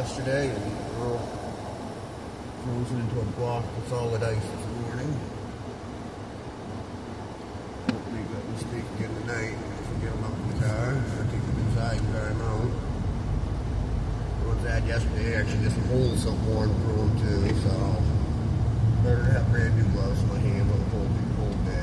yesterday, and we're all frozen into a block of solid ice this morning. Hopefully got me speak again tonight. If we get them up in the car, I'll take them inside and dry them out. The ones I had yesterday actually just hold some more and through them too, so better to have brand new gloves in my hands on the cold day.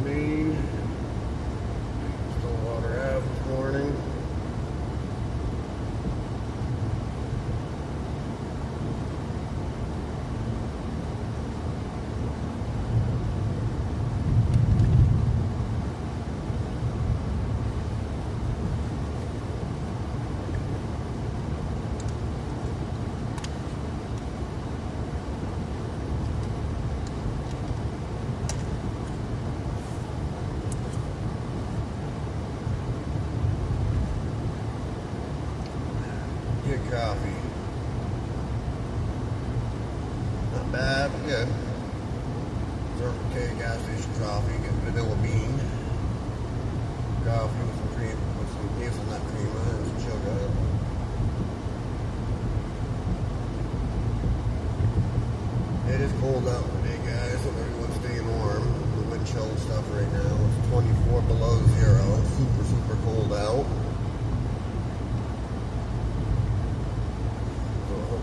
Maine, still water out this morning. Good coffee. Not bad, but good. Circle K gas station coffee, get vanilla bean. Coffee with some cream, with some hazelnut cream and some sugar. It is cold out today, guys, so everyone's staying warm. The wind chill and stuff right now. It's 24 below zero. Super cold out.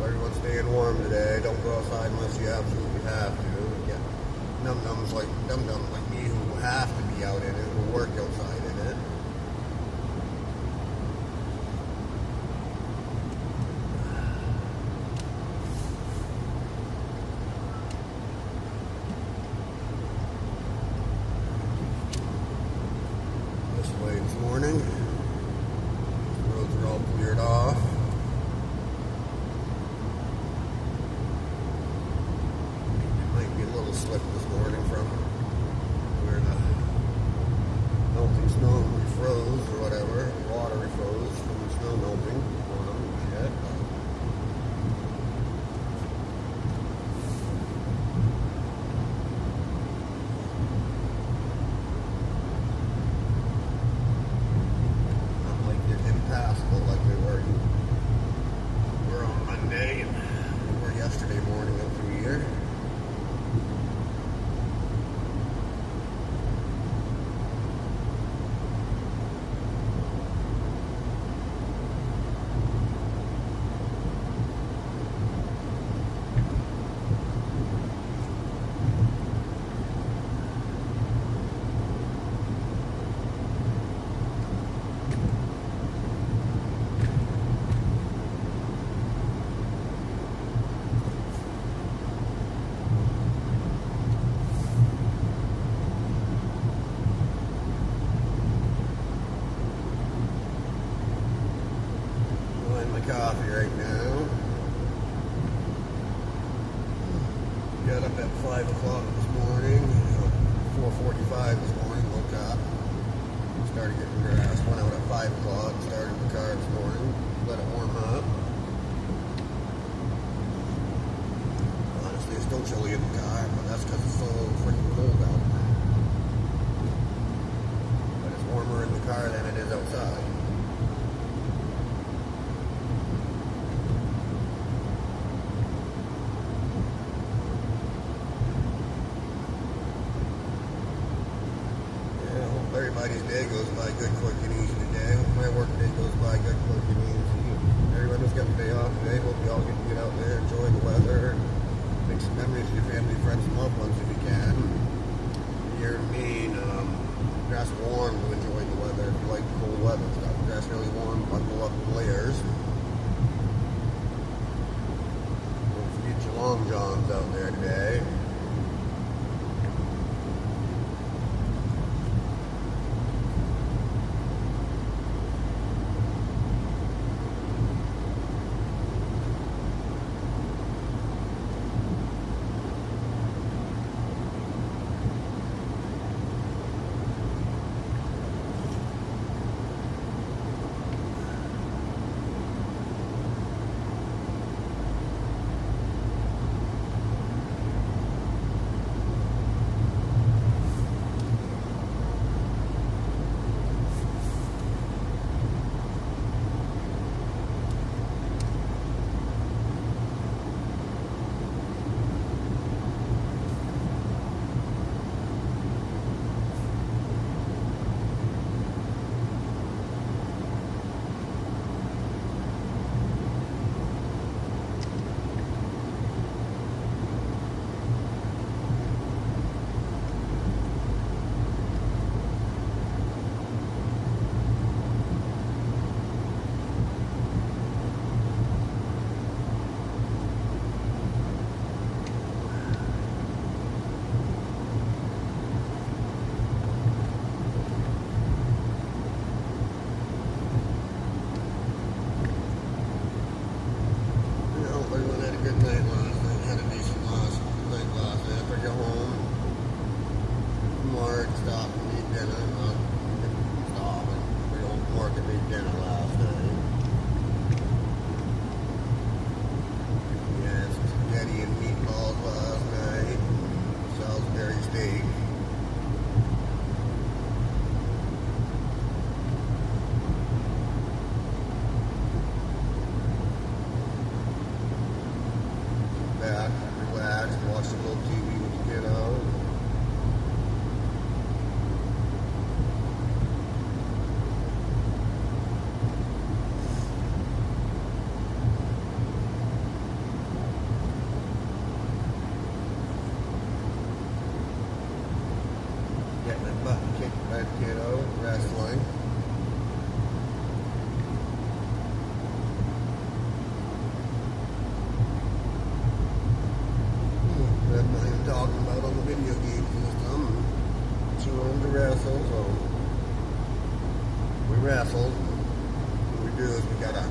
Everyone's staying warm today. Don't go outside unless you absolutely have to. Yeah. Dum-dums like me who have to be out in it, who work outside in it. This way this morning. The roads are all cleared off. Slip this morning from where the melting snow refroze or whatever, water refroze from the snow melting. Shit. Not like they're impassable like they were on Monday and they were yesterday morning up through here. Coffee right now. Got up at 5 o'clock this morning, 4:45 this morning, woke up, started getting grass, went out at 5 o'clock, started the car this morning, let it warm up. Honestly, it's still chilly in the car, but that's because it's so freaking cold out. But it's warmer in the car than it is outside. everybody's day goes by good, quick, and easy today. Hope my work day goes by good, quick, and easy. Everyone who's got the day off today, hope you all get to get out there, enjoy the weather, make some memories with your family, friends, and loved ones if you can. Here in Maine, dress warm to enjoy the weather. If you like cold weather, stuff. Dress really warm, bundle up in layers. Don't forget your long johns out there today. Relax, watch a little TV with the kiddo. Getting my butt kicked by the kiddo, wrestling. Talking about on the video game system. She wanted to wrestle, so we wrestled. What we do is we gotta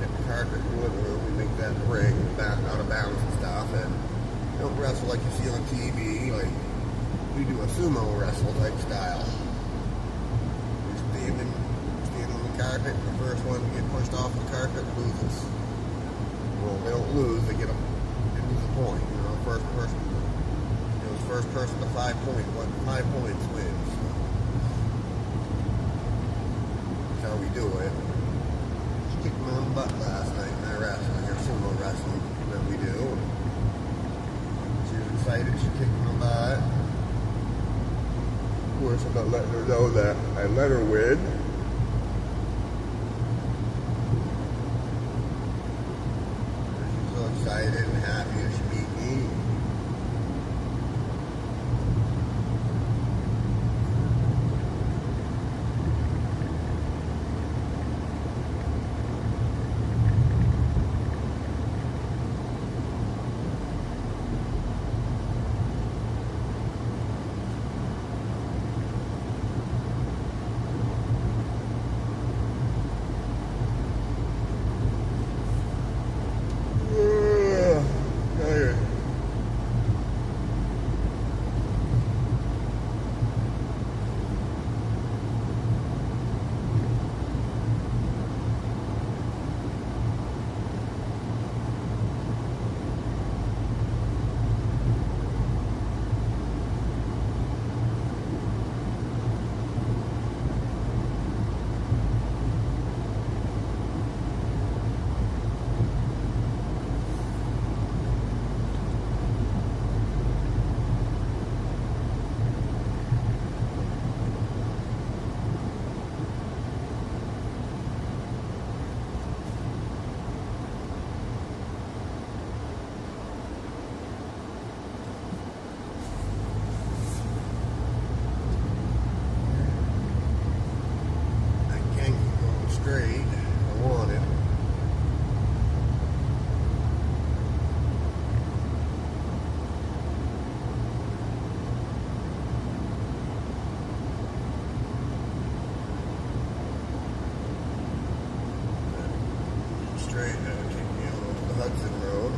get the carpet in the living room, we make that ring, back out of bounds and stuff, and don't wrestle like you see on TV, like we do a sumo wrestle type style. We stand on the carpet, and the first one to get pushed off the carpet loses. Well, they don't lose, they lose a point, you know, first person to 5 points wins. That's how we do it. She kicked me on the butt last night in that wrestling, or sumo wrestling that we do. She was excited, she kicked me on the butt. Of course, I'm not letting her know that I let her win. She's so excited and happy that she beat me. straight. I want it. Straight, that would take me out onto the Hudson Road.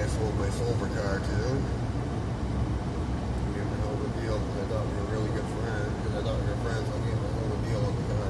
Sold my silver car to. Gave me a hell of a deal because I thought we were really good friends. Because I thought we were friends, I gave him a hell of a deal on the car.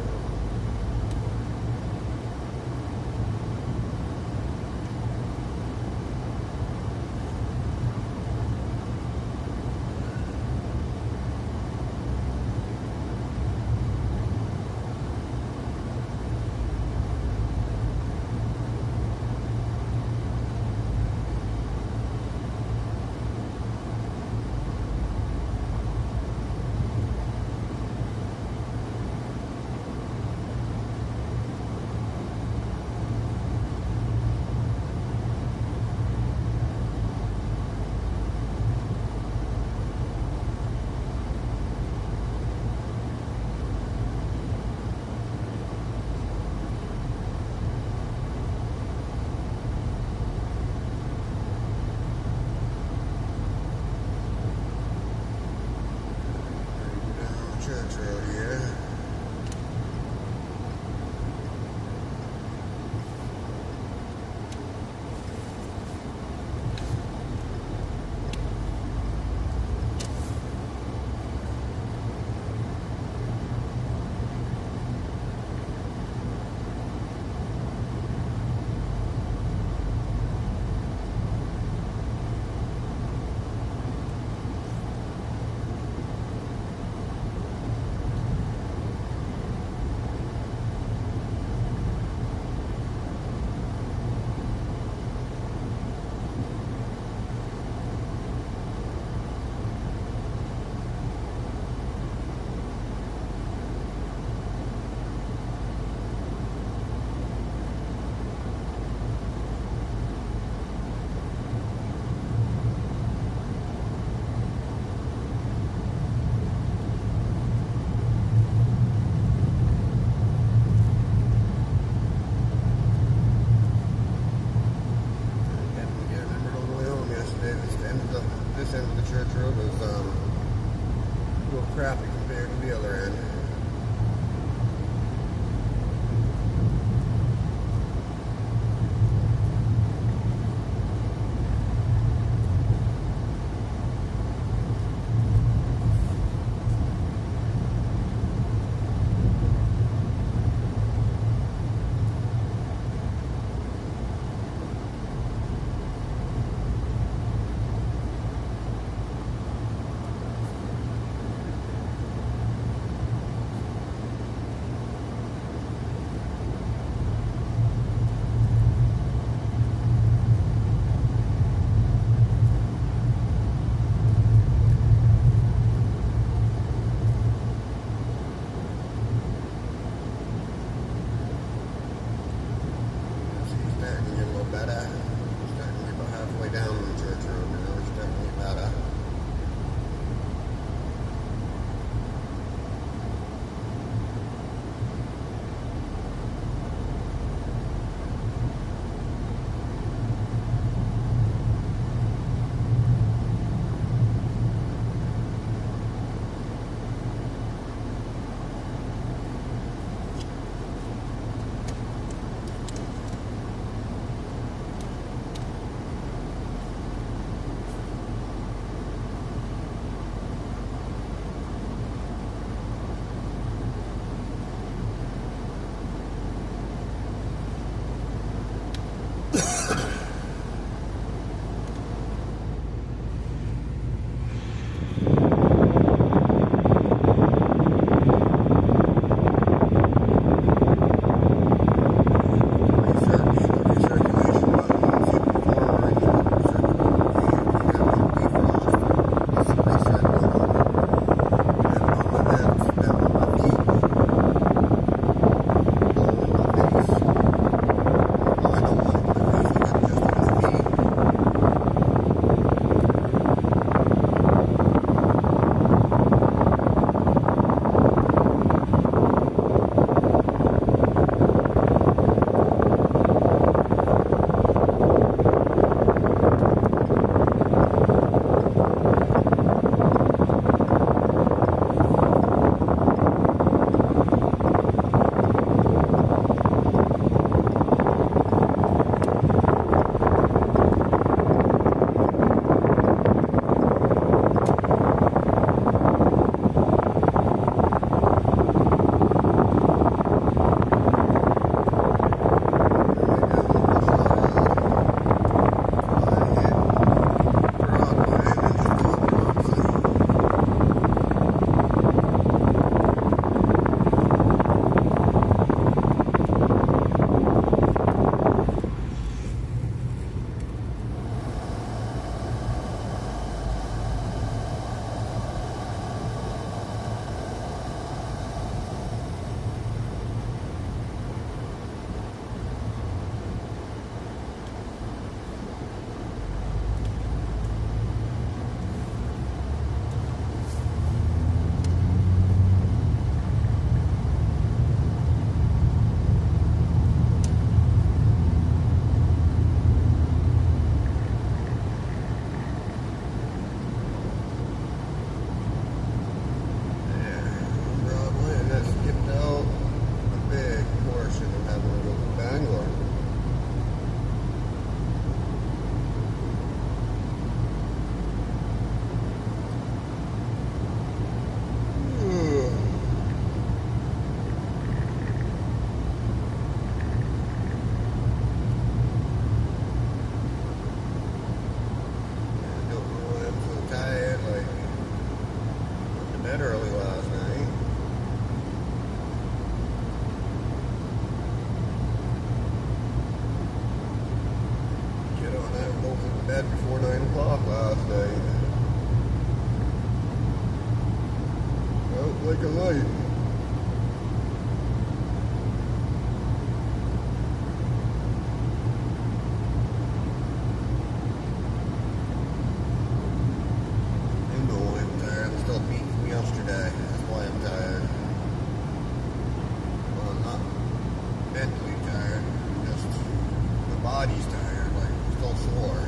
body's tired, like still sore.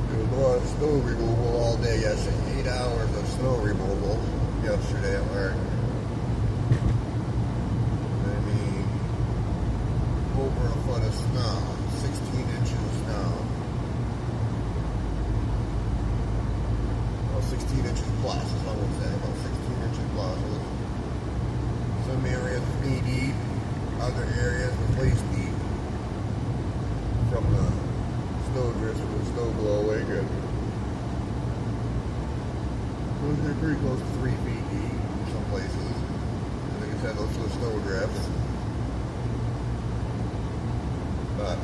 There was a lot of snow removal all day yesterday. 8 hours of snow removal yesterday at work. I mean, over a foot of snow, 16 inches of snow. Well, 16 inches plus is what I would say, about 16 inches plus. Some areas knee deep, other areas were waist deep from the snow drifts and the snow blowing, and they're pretty close to 3 feet deep in some places. Like I said, those are the snow drifts. But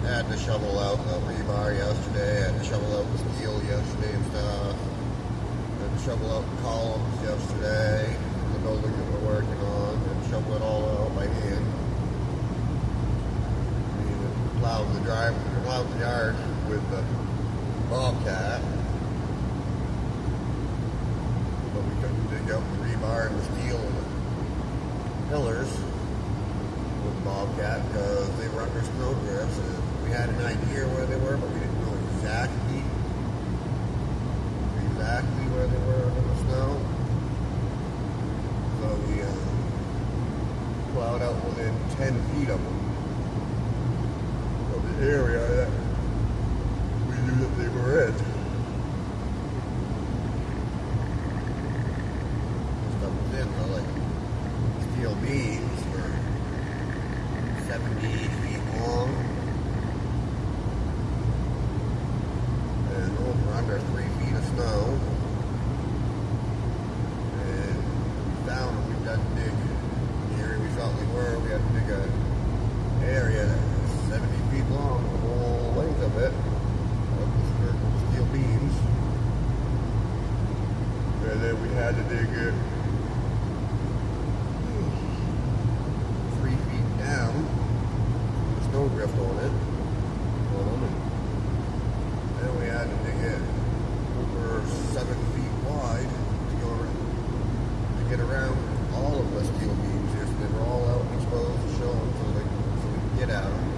I had to shovel out the rebar yesterday, I had to shovel out the steel yesterday and stuff. I had to shovel out the columns yesterday in the building that we're working on, and shovel it all out by hand. Plowed the yard with the bobcat, but we couldn't dig up the rebar and the steel and the pillars with the bobcat because they were under snow drifts, and we had an idea where they were, but we didn't know exactly where they were under the snow. So we plowed out within 10 feet of them. The area that we knew that they were in. Stuff was in the steel beams were 70 feet long and over under 3 feet of snow. And we found that we've got to dig the area we thought we were. We had to dig an area that 70 feet long, the whole length of it, of the steel beams. And then we had to dig it 3 feet down with a snow drift on it. And then we had to dig it over 7 feet wide to get around all of the steel beams here, so they were all out exposed and shown so we could get at them.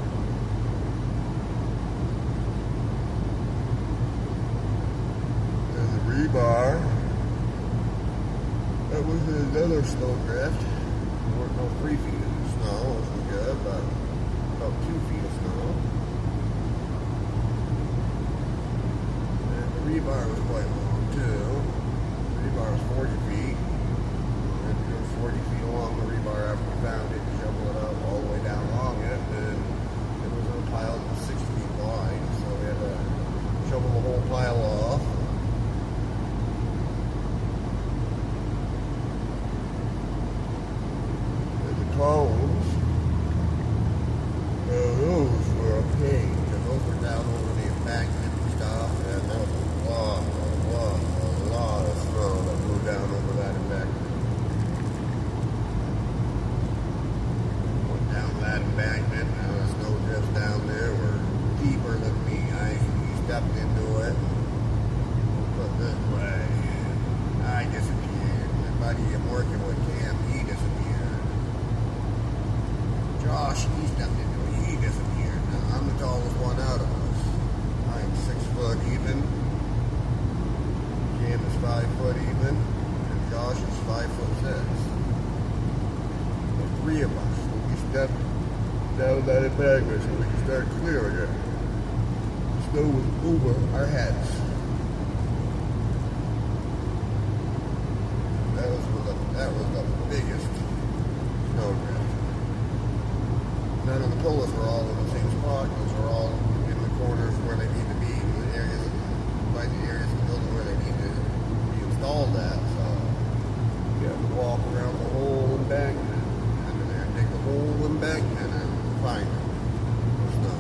Rebar, that was another snow drift. There weren't no 3 feet of snow, which was good, but about 2 feet of snow. And the rebar was quite long too. The rebar was 40 feet. And it was 40 feet along the rebar after we found it and shovel it up all the way down along it. And it was a pile that was 6 feet wide, so we had to shovel the whole pile off. Columns, those were a pain, because those were down over the embankment and stuff, and there was a lot of snow that blew down over that embankment. Went down that embankment, and the snow drifts down there were deeper than me. We stepped into it, put it this way, I disappeared. My buddy I'm working with, Cam, he disappeared. Josh, he stepped into it, he disappeared. Now, I'm the tallest one out of us. I am 6 foot even. Cam is 5 foot even. And Josh is 5'6". The 3 of us, we stepped down that embankment so we could start clearing it. The snow was over our heads. That was the biggest snow drift. None of the pillars were all in the same spot. Those were all in the corners where they need to be, in the areas, by the areas of the building where they need to be installed at. So you have to walk around the whole embankment under there, dig the whole embankment and find it. The snow.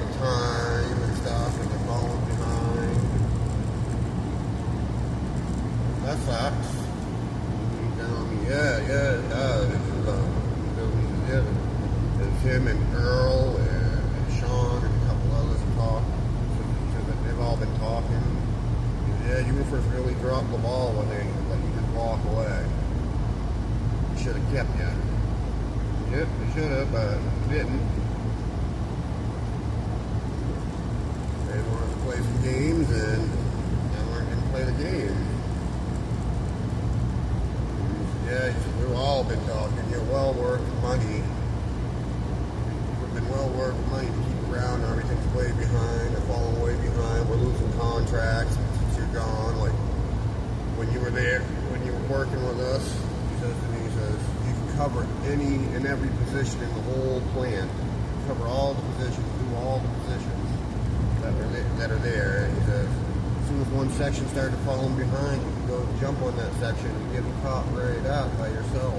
the time and stuff, and they're falling behind. That sucks. He's telling me, yeah, it does. It's him and Earl and Sean and a couple others talk. So that they've all been talking. Yeah, you first really dropped the ball when they let you just walk away. Should have kept you. Yep, they should have, but didn't. They wanted to play some games, and they weren't going to play the game. Yeah, we've all been talking. You're well worth money. We've been well worth money to keep around. Everything's way behind. They're falling way behind. We're losing contracts since you're gone. Like when you were there, when you were working with us, he says to me, he says, you can cover any and every position in the whole plant. Cover all the positions, do all the positions that are there. And he says, as soon as one section started falling behind, you can go jump on that section and get them caught right up by yourself.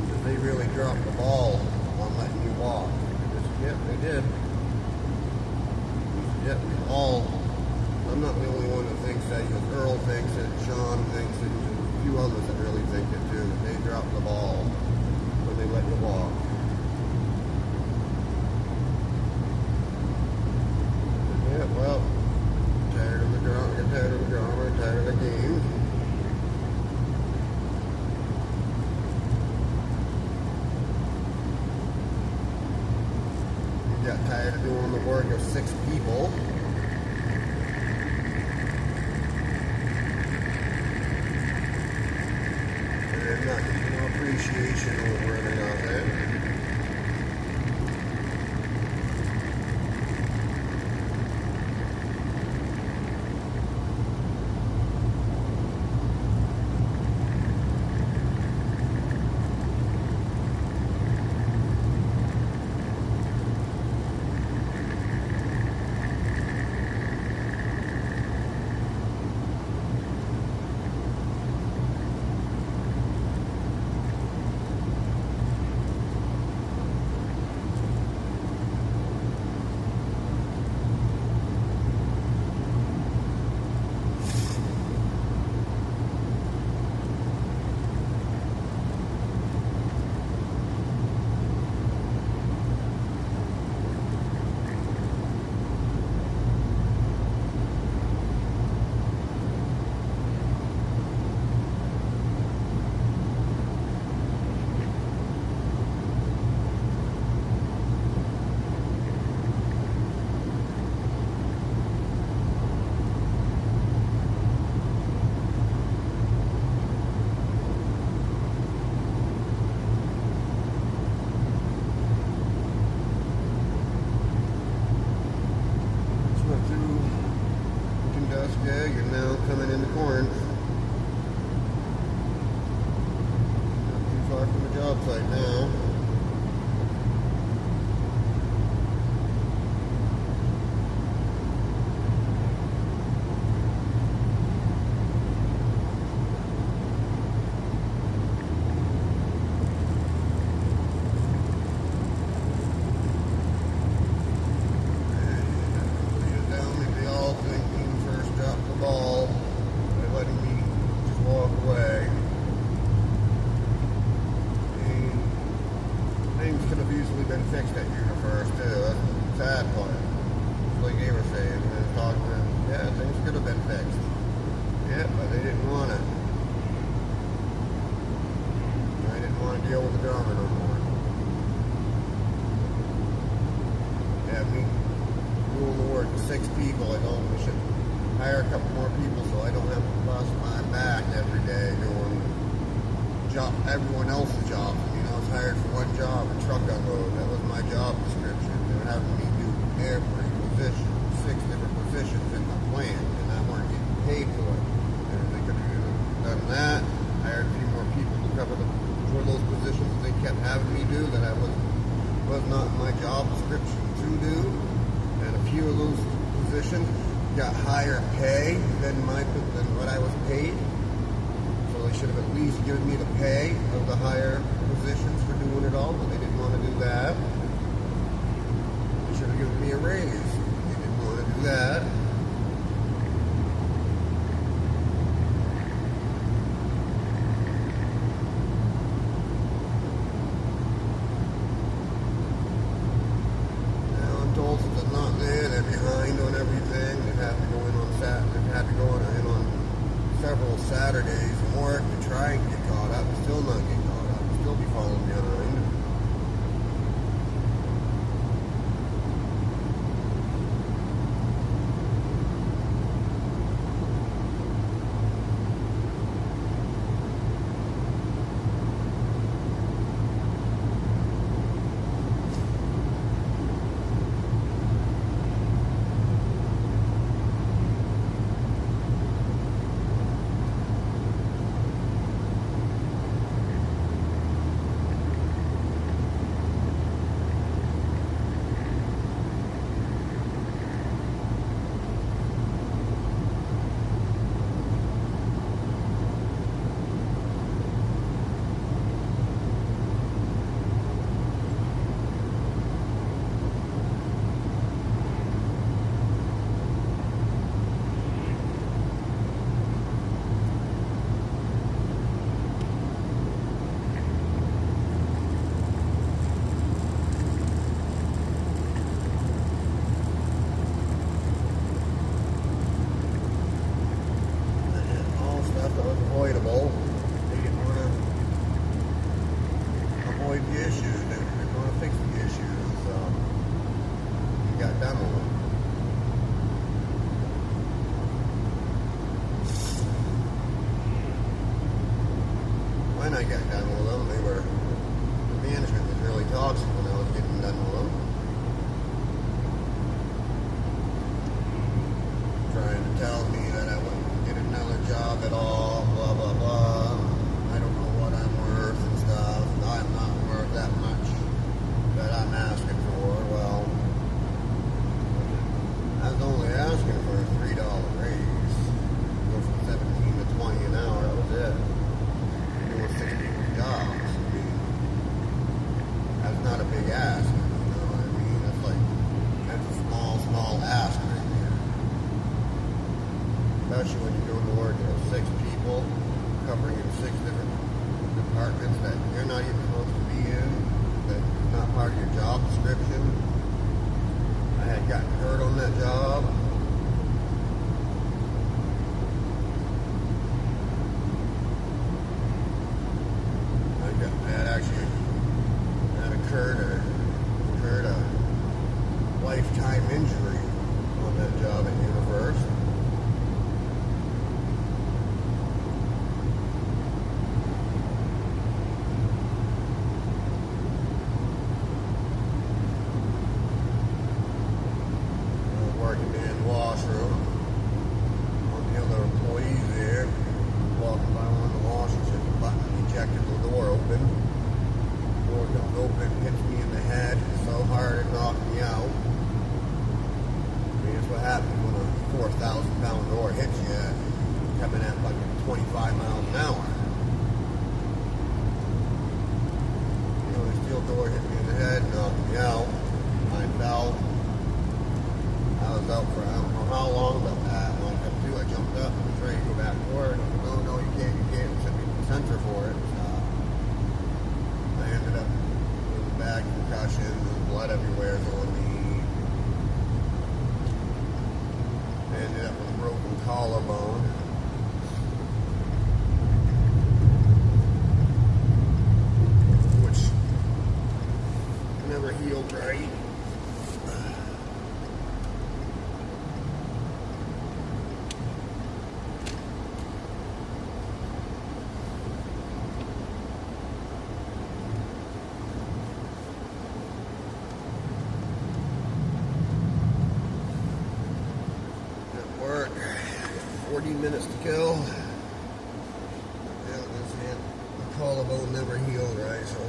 Because they really dropped the ball on letting you walk. Yep, they did. Yep, all. I'm not the only one that thinks that. Earl thinks it, Sean thinks it, and a few others that really think it too. They dropped the ball when they let you walk. Yeah, well, tired of the drama, tired of the drama, tired of the game. You got tired of doing the work of 6 people. And not getting no appreciation over it or nothing. Yeah, you're now coming into Corinth. Not too far from the job site now. Been fixed at Universe too. That's the sad part. Like they were saying, when they were talking to them, yeah, things could have been fixed. Yeah, but they didn't want it. I didn't want to deal with the drama no more. Yeah, me doing the work with 6 people, I told them we should hire a couple more people so I don't have to bust my back every day doing everyone else's job. I was hired for one job, a truck unload. That was my job description. They were having me do every position, 6 different positions in the plant, and I weren't getting paid for it. And they could have done that, hired a few more people to cover for those positions they kept having me do that I was not in my job description to do. And a few of those positions got higher pay than what I was paid. They should have at least given me the pay of the higher positions for doing it all, but they didn't want to do that. They should have given me a raise. on everything. They've had to go in on They've had to go in on several Saturdays and work to try and get caught up. Still not get caught up. Still be falling behind. Avoidable. They didn't want to avoid the issue. They didn't want to fix the issue. So you got done with them. When I got done with them, the management was really toxic when I was getting done with them. Trying to tell me that I wouldn't get another job at all. Blah, blah, blah. I don't know what I'm worth and stuff. I'm not worth that much that I'm asking for. Well, I was only asking for a $3 raise. Go from 17 to 20 an hour. That was it. Doing 60 jobs. I mean, that's not a big ask. You know what I mean? That's a small ask right there. Especially when you go to work with 6 people covering in 6 different departments that you're not even supposed to be in, that is not part of your job description. I had gotten hurt on that job. That occurred a lifetime injury on that job at Universe. Working in the washroom. One of the other employees there walking by one of the washers, hit the button, ejected the door open. The door comes open, hits me in the head so hard it knocked me out. I mean, that's what happens when a 4,000-pound door hits you coming at like 25 miles an hour. You know, the steel door hit me in the head, knocked me out. I fell. I was out for I don't know how long, but I jumped up and was ready to go back to work. No, you can't. Sent me to the center for it. I ended up with a bad concussion, blood everywhere on me. I ended up with a broken collarbone. Which never healed right. At work, 40 minutes to kill. The collarbone never healed right, so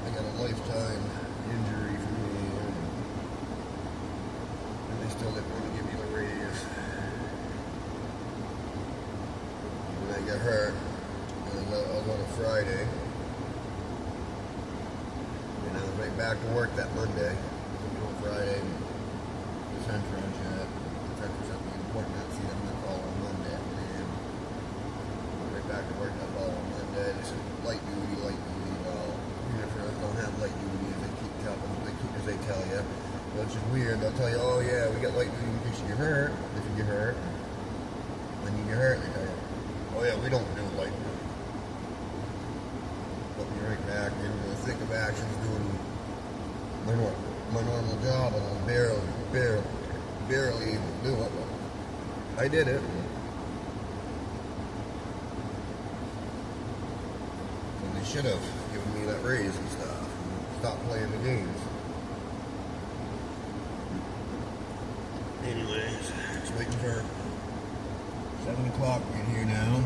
I got a lifetime injury for me. And they still didn't want to give me the raise. When I got hurt, I was on a Friday. And I was right back to work that Monday. On Friday, the Central Jet. Something important to see them that fall on Monday afternoon. Went right back to work that following Monday. They said light duty. Well, even if they don't have light duty, they keep as they tell you. Which is weird. They'll tell you, oh yeah, we got light duty in case you get hurt. If you get hurt, when you get hurt, they tell you, oh yeah, we don't do light duty. Put me right back into the thick of actions, doing my normal job, and I'm barely able to do it. But I did it. And they should have given me that raise and stuff. And stop playing the games. Anyways, just waiting for 7 o'clock right here now.